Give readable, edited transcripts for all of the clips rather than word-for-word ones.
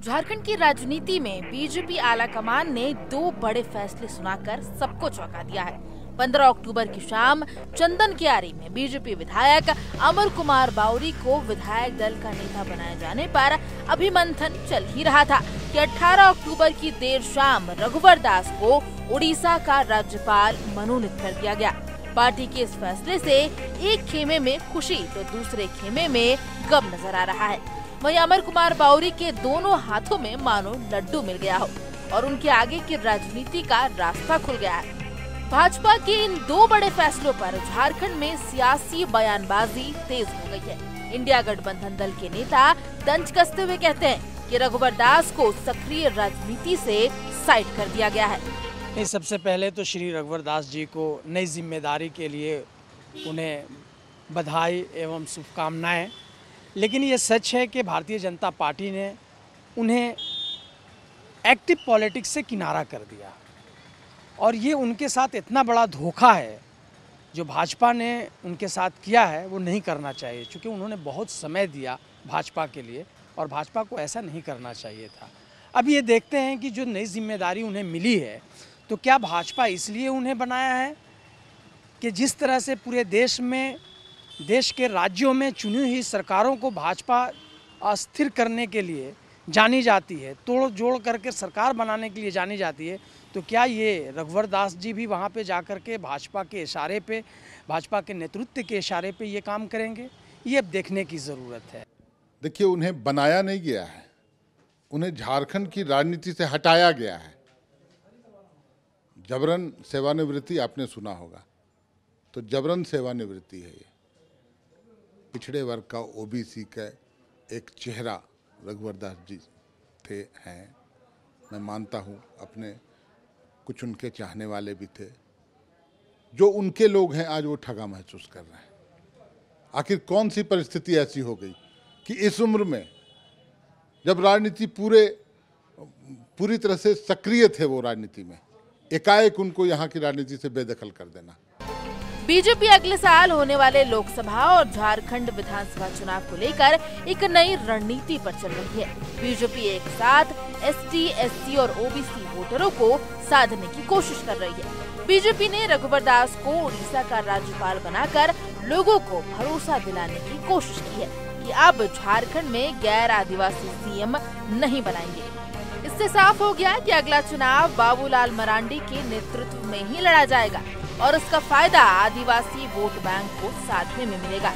झारखंड की राजनीति में बीजेपी आलाकमान ने दो बड़े फैसले सुनाकर सबको चौंका दिया है। 15 अक्टूबर की शाम चंदन कियारी में बीजेपी विधायक अमर कुमार बाउरी को विधायक दल का नेता बनाए जाने पर अभिमंथन चल ही रहा था कि 18 अक्टूबर की देर शाम रघुवर दास को उड़ीसा का राज्यपाल मनोनीत कर दिया गया। पार्टी के इस फैसले से एक खेमे में खुशी तो दूसरे खेमे में गम नजर आ रहा है। वहीं अमर कुमार बाउरी के दोनों हाथों में मानो लड्डू मिल गया हो और उनके आगे की राजनीति का रास्ता खुल गया है। भाजपा के इन दो बड़े फैसलों पर झारखंड में सियासी बयानबाजी तेज हो गई है। इंडिया गठबंधन दल के नेता तंज कसते हुए कहते हैं कि रघुवर दास को सक्रिय राजनीति से साइड कर दिया गया है। सबसे पहले तो श्री रघुवर दास जी को नई जिम्मेदारी के लिए उन्हें बधाई एवं शुभकामनाएं। लेकिन ये सच है कि भारतीय जनता पार्टी ने उन्हें एक्टिव पॉलिटिक्स से किनारा कर दिया और ये उनके साथ इतना बड़ा धोखा है जो भाजपा ने उनके साथ किया है वो नहीं करना चाहिए, क्योंकि उन्होंने बहुत समय दिया भाजपा के लिए और भाजपा को ऐसा नहीं करना चाहिए था। अब ये देखते हैं कि जो नई जिम्मेदारी उन्हें मिली है तो क्या भाजपा इसलिए उन्हें बनाया है कि जिस तरह से पूरे देश में देश के राज्यों में चुनी हुई सरकारों को भाजपा अस्थिर करने के लिए जानी जाती है, तोड़ जोड़ करके सरकार बनाने के लिए जानी जाती है, तो क्या ये रघुवर दास जी भी वहाँ पे जाकर के भाजपा के इशारे पे, भाजपा के नेतृत्व के इशारे पे ये काम करेंगे? ये अब देखने की ज़रूरत है। देखिए, उन्हें बनाया नहीं गया है, उन्हें झारखंड की राजनीति से हटाया गया है। जबरन सेवानिवृत्ति आपने सुना होगा, तो जबरन सेवानिवृत्ति है ये। पिछड़े वर्ग का ओबीसी का एक चेहरा रघुवर दास जी हैं। मैं मानता हूँ अपने कुछ उनके चाहने वाले भी थे। जो उनके लोग हैं आज वो ठगा महसूस कर रहे हैं। आखिर कौन सी परिस्थिति ऐसी हो गई कि इस उम्र में जब राजनीति पूरी तरह से सक्रिय थे वो राजनीति में, एकाएक उनको यहाँ की राजनीति से बेदखल कर देना। बीजेपी अगले साल होने वाले लोकसभा और झारखंड विधानसभा चुनाव को लेकर एक नई रणनीति पर चल रही है। बीजेपी एक साथ एसटी, एससी और ओबीसी वोटरों को साधने की कोशिश कर रही है। बीजेपी ने रघुवर दास को उड़ीसा का राज्यपाल बनाकर लोगों को भरोसा दिलाने की कोशिश की है कि अब झारखंड में गैर आदिवासी सीएम नहीं बनाएंगे। इससे साफ हो गया कि अगला चुनाव बाबूलाल मरांडी के नेतृत्व में ही लड़ा जाएगा और उसका फायदा आदिवासी वोट बैंक को साधने में मिलेगा।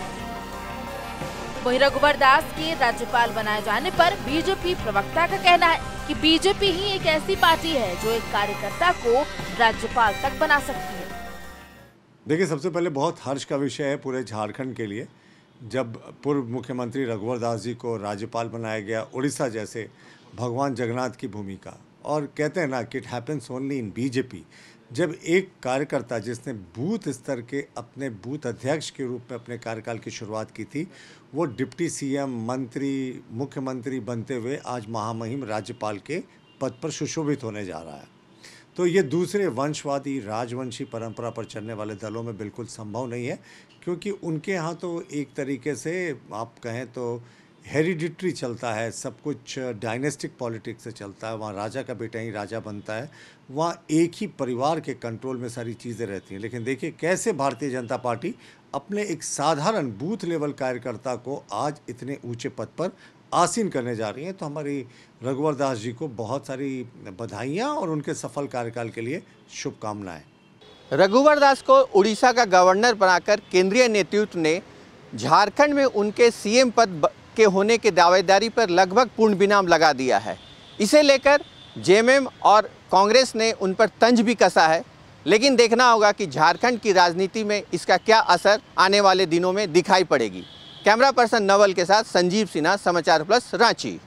वहीं रघुवर दास के राज्यपाल बनाए जाने पर बीजेपी प्रवक्ता का कहना है कि बीजेपी ही एक ऐसी पार्टी है जो एक कार्यकर्ता को राज्यपाल तक बना सकती है। देखिए, सबसे पहले बहुत हर्ष का विषय है पूरे झारखंड के लिए जब पूर्व मुख्यमंत्री रघुवर दास जी को राज्यपाल बनाया गया उड़ीसा जैसे भगवान जगन्नाथ की भूमि का। और कहते हैं ना कि it happens only in BJP. जब एक कार्यकर्ता जिसने बूथ स्तर के अपने बूथ अध्यक्ष के रूप में अपने कार्यकाल की शुरुआत की थी, वो डिप्टी सीएम, मंत्री, मुख्यमंत्री बनते हुए आज महामहिम राज्यपाल के पद पर सुशोभित होने जा रहा है, तो ये दूसरे वंशवादी राजवंशी परंपरा पर चलने वाले दलों में बिल्कुल संभव नहीं है, क्योंकि उनके यहाँ तो एक तरीके से आप कहें तो हेरिडिटरी चलता है, सब कुछ डायनेस्टिक पॉलिटिक्स से चलता है। वहाँ राजा का बेटा ही राजा बनता है, वहाँ एक ही परिवार के कंट्रोल में सारी चीज़ें रहती हैं। लेकिन देखिए कैसे भारतीय जनता पार्टी अपने एक साधारण बूथ लेवल कार्यकर्ता को आज इतने ऊंचे पद पर आसीन करने जा रही है। तो हमारी रघुवर दास जी को बहुत सारी बधाइयाँ और उनके सफल कार्यकाल के लिए शुभकामनाएँ। रघुवर दास को उड़ीसा का गवर्नर बनाकर केंद्रीय नेतृत्व ने झारखंड में उनके सीएम पद के होने के दावेदारी पर लगभग पूर्ण विराम लगा दिया है। इसे लेकर जेएमएम और कांग्रेस ने उन पर तंज भी कसा है, लेकिन देखना होगा कि झारखंड की राजनीति में इसका क्या असर आने वाले दिनों में दिखाई पड़ेगी। कैमरा पर्सन नवल के साथ संजीव सिन्हा, समाचार प्लस, रांची।